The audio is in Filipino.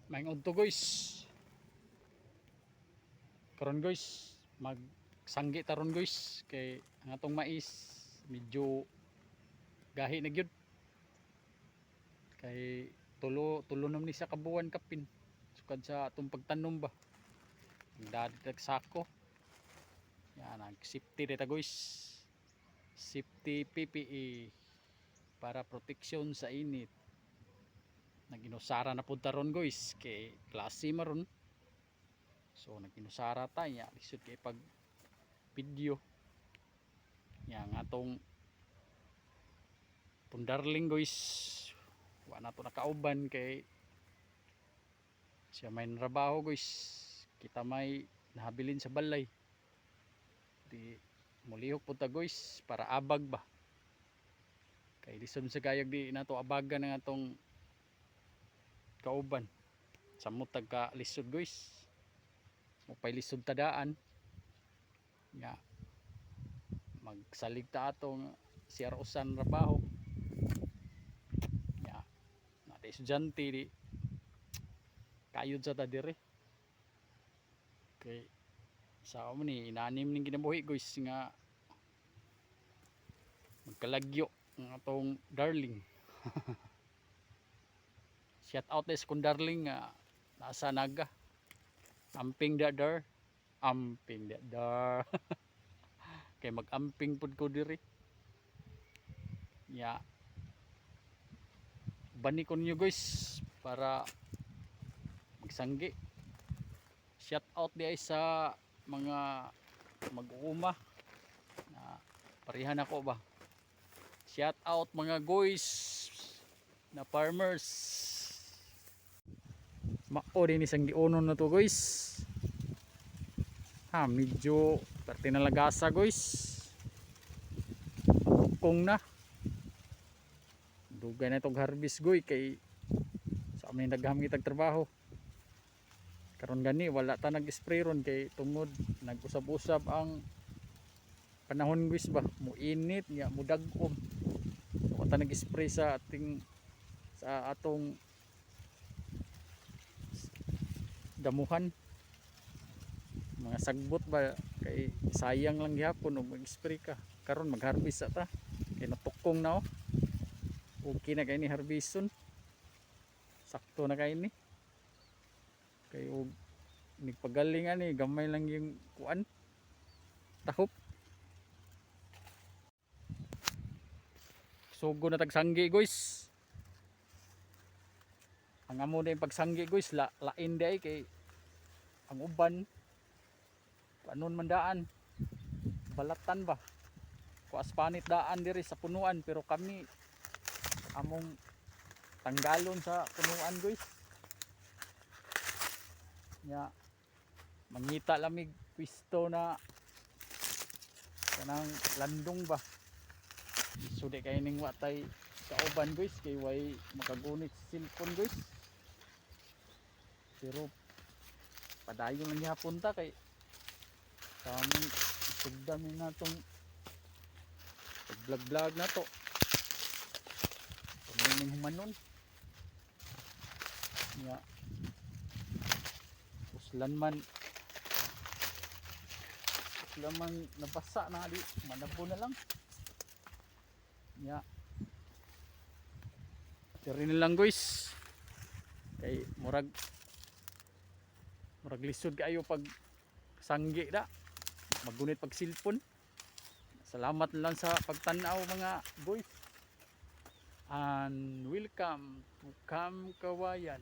Maingod to guys. Karon guys, magsanggi taron guys kay ang atong mais medyo gahi na gyud. Kay tulo nam ni sa kabuwan kapin. Sukad sa atong pagtanom ba. Ang dadag sako. Yan ang safety data guys. Safety PPE para proteksyon sa init. Naginusara na pud taron guys kay klase maron. So naginusara ta nya lisod kay pag video. Yang atong pundarling guys. Wa na to nakauban kay siya may trabaho guys. Kita may nahabilin sa balay. Di mulihok po ta guys para abag ba. Kay lisod sa gayag di nato abagan ng atong kauban. Samot tagka lisod guys. Mupay lisod tadaan. Nga magsalig ta atong siyar usan trabaho. Nga natay estudyante di kayod sa ta dire. Kay sa amo ni inanim ning ginabuhi guys nga magkalagyo ng atong darling. Shout out is kung darling nga nasa naga. Amping dadar. Amping dadar. Kay mag-amping pud ko diri. Ya. Bani ko niyo guys para magsanggi. Shout out di ay sa mga mag-uuma na parihan ako ba. Shout out mga guys na farmers. Mao din isang giunon na to guys. Ha, medyo parte na lagasa guys. Kung na dugay na itong harvest guy kay sa amin nagham kitag trabaho. Karon gani wala ta nag-spray ron kay tungod nag-usab-usab ang panahon guys ba. Muinit nya mudagom. Wa ta nag-spray sa atong damuhan. Mga sagbot ba kay sayang lang gyapon og mag-spray ka. Karon mag-harvest ta kay natukong na oh. Okay na kay ni harveston. Sakto na kay ni. Kay og nigpagalingan ni gamay lang yung kuan. Tahop. Sugo na tagsanggi guys. Ang amo na yung pagsanggi guys lain day kay ang uban panon man daan balatan ba kuas panit daan diri sa punuan pero kami among tanggalon sa punuan guys nya mangita lamig pwisto na kanang landong ba so di kay ning watay kauban guys kay way makagunit cellphone guys pero padayon lang gyapon ta kay kami isugdan na natong vlog na to pagmining humanon nga uslan man nabasa na di manabo na lang nga tiri na lang guys kay murag lisod kayo pag sanggi da magunit pag cellphone. Salamat lang sa pagtanaw mga boys and welcome to Kam Kawayan.